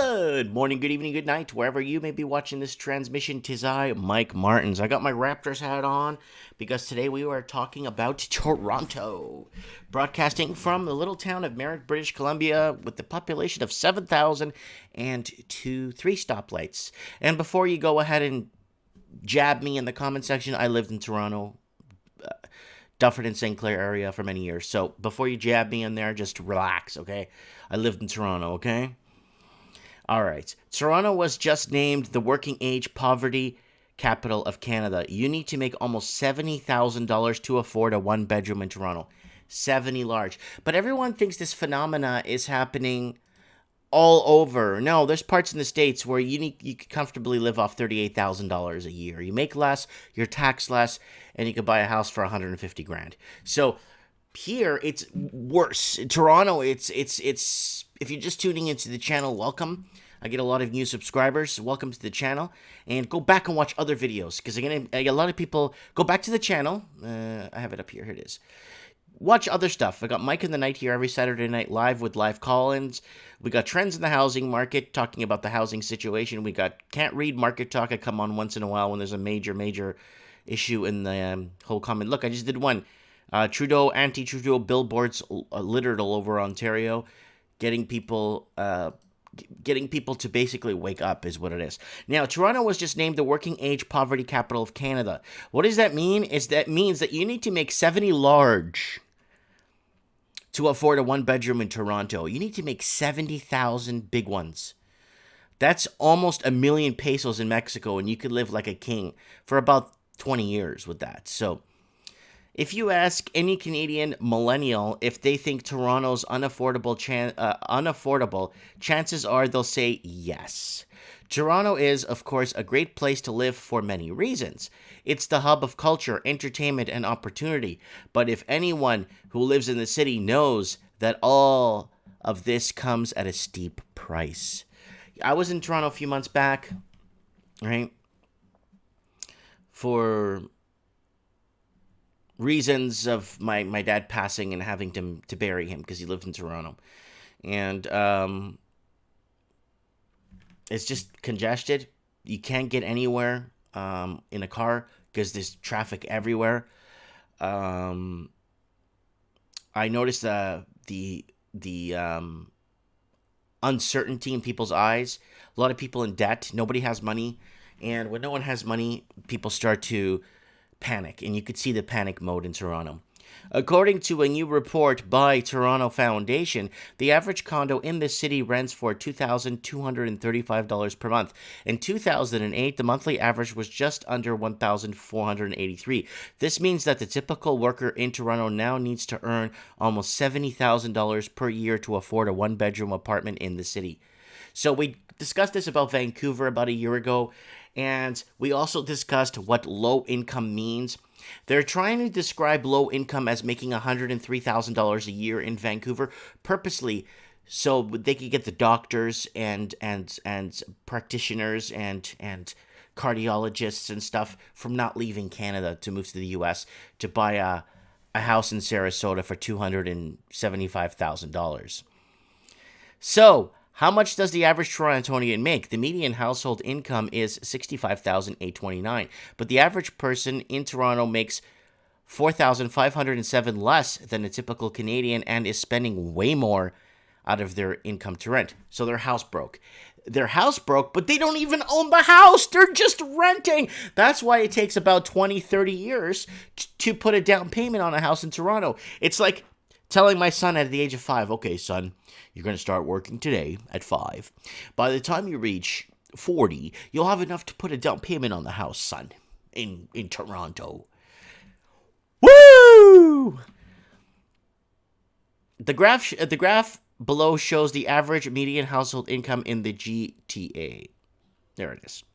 Good morning, good evening, good night, wherever you may be watching this transmission. 'Tis I, Mike Martins. I got my Raptors hat on because today we are talking about Toronto, broadcasting from the little town of Merritt, British Columbia, with the population of 7,000 and three stoplights. And before you go ahead and jab me in the comment section, I lived in Toronto, Dufferin and St. Clair area for many years. So before you jab me in there, just relax, okay? I lived in Toronto, okay? All right. Toronto was just named the working age poverty capital of Canada. You need to make almost $70,000 to afford a one bedroom in Toronto. 70 large. But everyone thinks this phenomena is happening all over. No, there's parts in the States where you could comfortably live off $38,000 a year. You make less, you're taxed less, and you could buy a house for 150 grand. So here it's worse. In Toronto, it's if you're just tuning into the channel, welcome. I get a lot of new subscribers. Welcome to the channel, and go back and watch other videos because again, a lot of people go back to the channel. I have it up here. Here it is. Watch other stuff. I got Mike in the Night here every Saturday night live with live call-ins. We got Trends in the Housing Market, talking about the housing situation. We got Can't Read Market Talk. I come on once in a while when there's a major issue in the whole comment. Look, I just did one. Trudeau, anti-Trudeau billboards littered all over Ontario, getting people to basically wake up is what it is. Now, Toronto was just named the working age poverty capital of Canada. What does that mean? That means that you need to make 70 large to afford a one bedroom in Toronto. You need to make 70,000 big ones. That's almost $1 million pesos in Mexico, and you could live like a king for about 20 years with that. So if you ask any Canadian millennial if they think Toronto's unaffordable, chances are they'll say yes. Toronto is, of course, a great place to live for many reasons. It's the hub of culture, entertainment, and opportunity. But if anyone who lives in the city knows that all of this comes at a steep price. I was in Toronto a few months back, right, for reasons of my dad passing and having to bury him because he lived in Toronto. And it's just congested. You can't get anywhere in a car because there's traffic everywhere. I noticed the uncertainty in people's eyes. A lot of people in debt. Nobody has money. And when no one has money, people start to panic, and you could see the panic mode in Toronto. According to a new report by Toronto Foundation, the average condo in the city rents for $2,235 per month. In 2008, the monthly average was just under $1,483. This means that the typical worker in Toronto now needs to earn almost $70,000 per year to afford a one-bedroom apartment in the city. So we discussed this about Vancouver about a year ago, and we also discussed what low income means. They're trying to describe low income as making $103,000 a year in Vancouver purposely so they could get the doctors and practitioners and cardiologists and stuff from not leaving Canada to move to the US to buy a house in Sarasota for $275,000. So, how much does the average Torontonian make? The median household income is $65,829, but the average person in Toronto makes $4,507 less than a typical Canadian and is spending way more out of their income to rent. So they're house broke. They're house broke, but they don't even own the house. They're just renting. That's why it takes about 20, 30 years to put a down payment on a house in Toronto. It's like telling my son at the age of 5, okay, son, you're going to start working today at 5. By the time you reach 40, you'll have enough to put a down payment on the house, son, in Toronto. Woo! The graph below shows the average median household income in the GTA. There it is.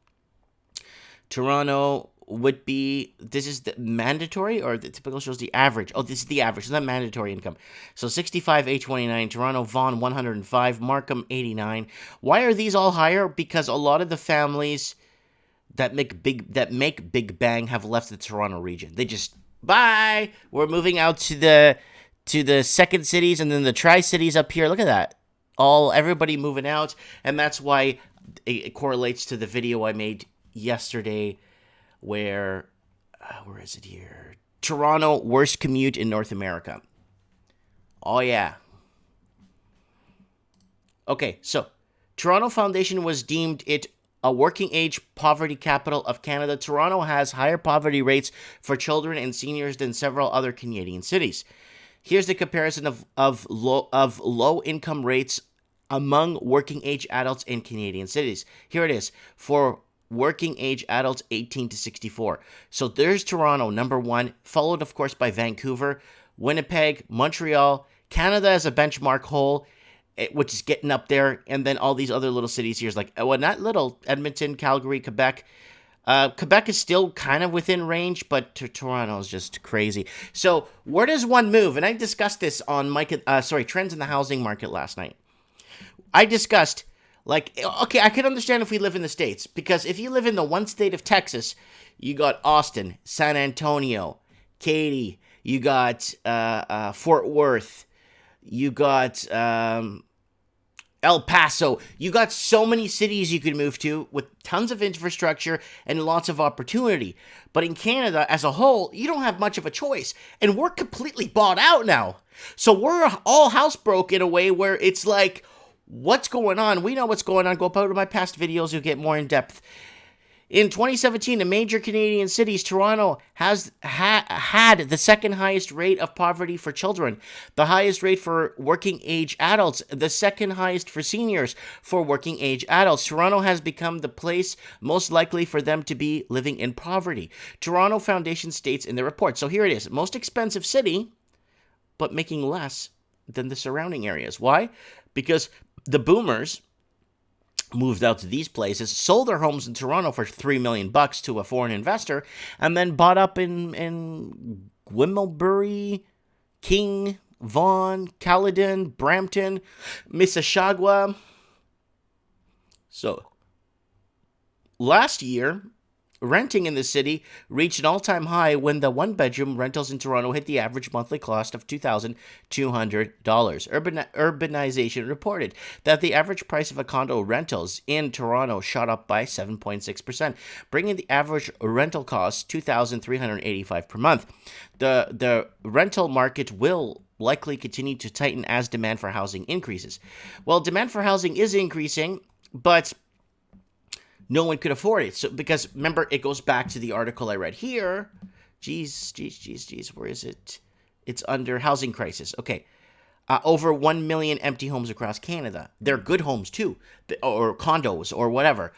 Toronto would be, this is the mandatory, or the typical shows the average. Oh, this is the average, so not mandatory income. So 65,829, Toronto, Vaughan 105, Markham 89. Why are these all higher? Because a lot of the families that make Big Bang have left the Toronto region. They just, bye, we're moving out to the second cities and then the Tri-Cities up here. Look at that. everybody moving out, and that's why it correlates to the video I made yesterday, where is it here? Toronto, worst commute in North America. Oh yeah. Okay, so Toronto Foundation was deemed it a working age poverty capital of Canada. Toronto has higher poverty rates for children and seniors than several other Canadian cities. Here's the comparison of low income rates among working age adults in Canadian cities. Here it is for working age adults 18 to 64. So there's Toronto, number one, followed of course by Vancouver, Winnipeg, Montreal, Canada as a benchmark whole, which is getting up there, and then all these other little cities here is like, well, not little, Edmonton, Calgary, Quebec. Quebec is still kind of within range, but Toronto is just crazy. So where does one move? And I discussed this on Trends in the Housing Market last night. I discussed, okay, I could understand if we live in the States, because if you live in the one state of Texas, you got Austin, San Antonio, Katy, you got Fort Worth, you got El Paso. You got so many cities you could move to with tons of infrastructure and lots of opportunity. But in Canada as a whole, you don't have much of a choice. And we're completely bought out now. So we're all housebroke in a way where it's like, what's going on? We know what's going on. Go up to my past videos, you'll get more in depth. In 2017, in major Canadian cities, Toronto has had the second highest rate of poverty for children, the highest rate for working age adults, the second highest for seniors for working age adults. Toronto has become the place most likely for them to be living in poverty. Toronto Foundation states in the report. So here it is, most expensive city, but making less than the surrounding areas. Why? Because the boomers moved out to these places, sold their homes in Toronto for $3 million to a foreign investor, and then bought up in Gwimmelbury, King, Vaughan, Caledon, Brampton, Mississauga. So, last year, renting in the city reached an all-time high when the one-bedroom rentals in Toronto hit the average monthly cost of $2,200. Urbanization reported that the average price of a condo rentals in Toronto shot up by 7.6%, bringing the average rental cost $2,385 per month. The rental market will likely continue to tighten as demand for housing increases. Well, demand for housing is increasing, but no one could afford it. So, because remember, it goes back to the article I read here. Jeez, where is it? It's under housing crisis. Okay. Over 1 million empty homes across Canada. They're good homes too, or condos, or whatever.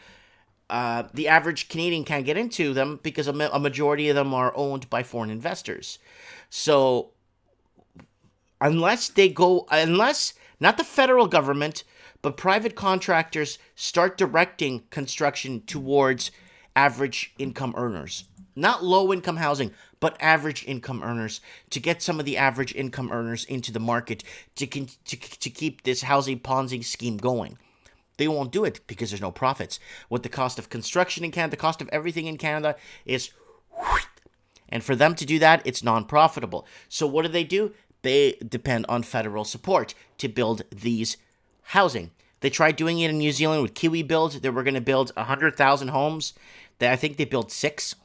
The average Canadian can't get into them because a majority of them are owned by foreign investors. So, unless not the federal government, but private contractors start directing construction towards average income earners. Not low income housing, but average income earners, to get some of the average income earners into the market to keep this housing Ponzi scheme going. They won't do it because there's no profits. What the cost of construction in Canada, the cost of everything in Canada is, and for them to do that, it's non-profitable. So what do? They depend on federal support to build these housing. They tried doing it in New Zealand with Kiwi Build. They were going to build 100,000 homes. I think they built 6.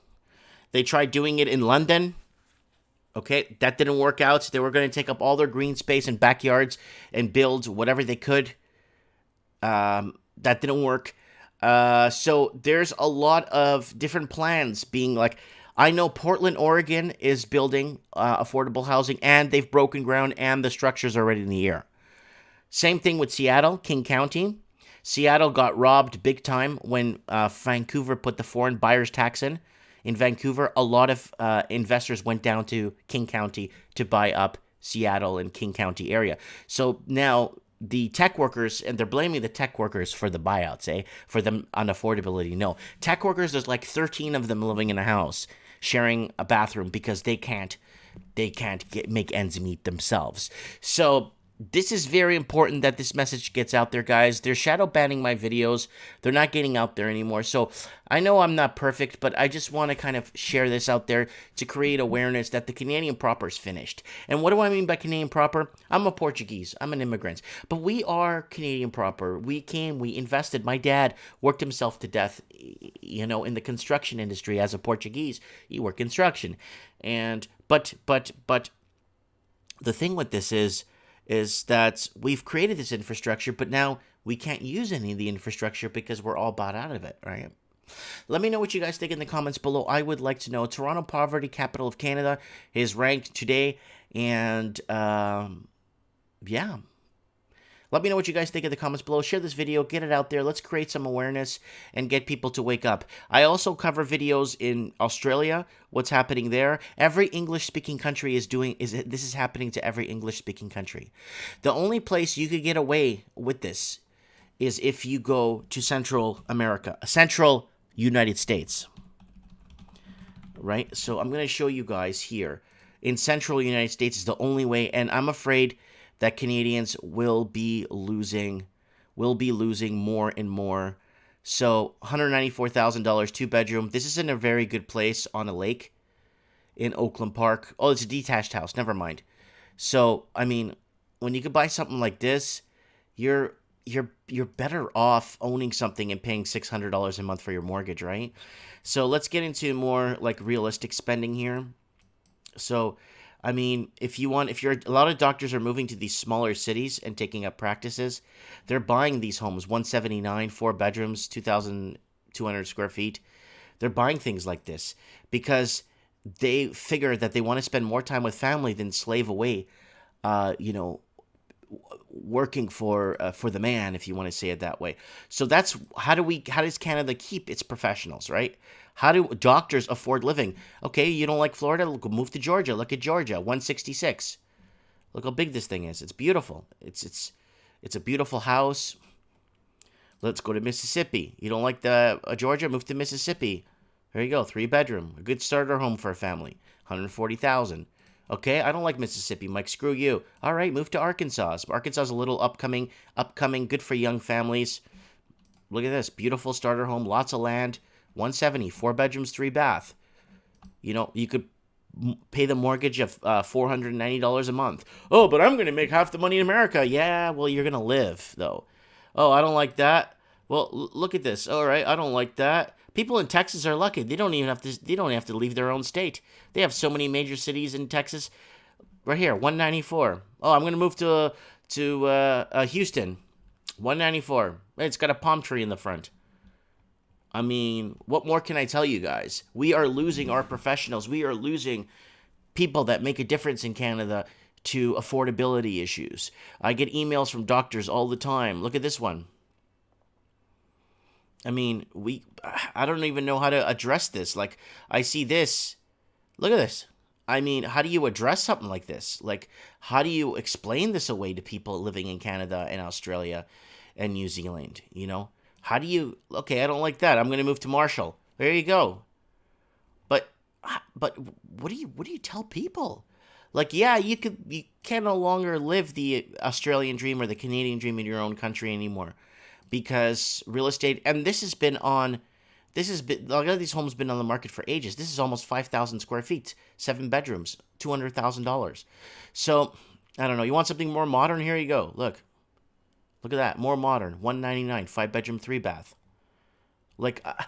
They tried doing it in London. Okay, that didn't work out. They were going to take up all their green space and backyards and build whatever they could. That didn't work. So there's a lot of different plans being like, I know Portland, Oregon is building affordable housing, and they've broken ground and the structure's already in the air. Same thing with Seattle, King County. Seattle got robbed big time when Vancouver put the foreign buyer's tax in. In Vancouver, a lot of investors went down to King County to buy up Seattle and King County area. So now the tech workers, and they're blaming the tech workers for the buyouts, for the unaffordability. No, tech workers, there's like 13 of them living in a house, sharing a bathroom because they can't make ends meet themselves. So This is very important that this message gets out there, guys. They're shadow banning my videos. They're not getting out there anymore. So I know I'm not perfect, but I just want to kind of share this out there to create awareness that the Canadian proper is finished. And what do I mean by Canadian proper? I'm a Portuguese. I'm an immigrant. But we are Canadian proper. We came, we invested. My dad worked himself to death, you know, in the construction industry as a Portuguese. He worked construction. And, but, the thing with this is that we've created this infrastructure, but now we can't use any of the infrastructure because we're all bought out of it, right? Let me know what you guys think in the comments below. I would like to know. Toronto, poverty capital of Canada, is ranked today, and yeah. Let me know what you guys think in the comments below. Share this video, get it out there. Let's create some awareness and get people to wake up. I also cover videos in Australia, what's happening there. Every English-speaking country this is happening to every English-speaking country. The only place you could get away with this is if you go to Central America, Central United States. Right? So I'm going to show you guys here. In Central United States is the only way, and I'm afraid that Canadians will be losing more and more. So $194,000, 2-bedroom. This is in a very good place on a lake in Oakland Park. Oh, it's a detached house. Never mind. So, I mean, when you could buy something like this, you're better off owning something and paying $600 a month for your mortgage, right? So let's get into more like realistic spending here. So, I mean, a lot of doctors are moving to these smaller cities and taking up practices. They're buying these homes, 179, 4 bedrooms, 2,200 square feet. They're buying things like this because they figure that they want to spend more time with family than slave away, working for the man, if you want to say it that way. So that's how does Canada keep its professionals, right? How do doctors afford living? Okay, you don't like Florida? Move to Georgia. Look at Georgia, 166. Look how big this thing is. It's beautiful. It's a beautiful house. Let's go to Mississippi. You don't like the Georgia? Move to Mississippi. There you go, 3-bedroom, a good starter home for a family, $140,000. Okay, I don't like Mississippi, Mike. Screw you. All right, move to Arkansas. Arkansas is a little upcoming, good for young families. Look at this, beautiful starter home, lots of land. 170, 4 bedrooms, 3 bath. You know, you could pay the mortgage of $490 a month. Oh, but I'm going to make half the money in America. Yeah, well, you're going to live, though. Oh, I don't like that. Well, look at this. All right, I don't like that. People in Texas are lucky. They don't have to leave their own state. They have so many major cities in Texas. Right here, 194. Oh, I'm going to move to Houston. 194. It's got a palm tree in the front. I mean, what more can I tell you guys? We are losing our professionals. We are losing people that make a difference in Canada to affordability issues. I get emails from doctors all the time. Look at this one. I mean, I don't even know how to address this. Like, I see this. Look at this. I mean, how do you address something like this? Like, how do you explain this away to people living in Canada and Australia and New Zealand, you know? How do you, okay, I don't like that. I'm going to move to Marshall. There you go. But what do you tell people? Like, yeah, you can no longer live the Australian dream or the Canadian dream in your own country anymore because real estate, and a lot of these homes been on the market for ages. This is almost 5,000 square feet, 7 bedrooms, $200,000. So, I don't know. You want something more modern? Here you go. Look at that. More modern. 199, 5-bedroom, 3-bath. Like, I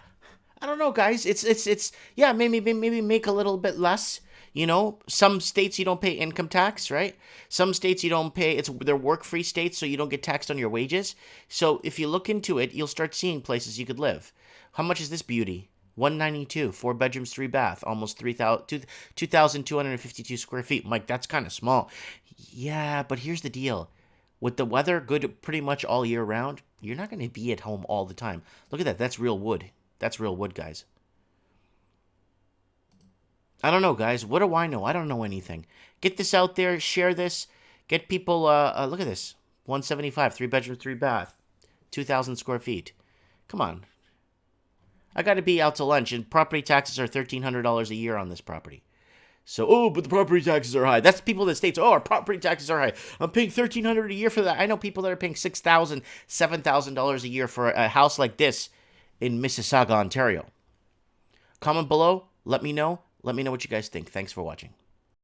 don't know, guys. It's yeah, maybe make a little bit less. You know, some states you don't pay income tax, right? Some states you don't pay. They're work-free states, so you don't get taxed on your wages. So if you look into it, you'll start seeing places you could live. How much is this beauty? 192, 4 bedrooms, 3 bath, almost 2,252 square feet. Mike, that's kind of small. Yeah, but here's the deal. With the weather good pretty much all year round, you're not going to be at home all the time. Look at that. That's real wood. That's real wood, guys. I don't know, guys. What do I know? I don't know anything. Get this out there. Share this. Get people, look at this. 175, 3-bedroom, 3-bath, 2,000 square feet. Come on. I got to be out to lunch, and property taxes are $1,300 a year on this property. So, oh, but the property taxes are high. That's people that states, oh, our property taxes are high. I'm paying $1,300 a year for that. I know people that are paying $6,000, $7,000 a year for a house like this in Mississauga, Ontario. Comment below. Let me know. Let me know what you guys think. Thanks for watching.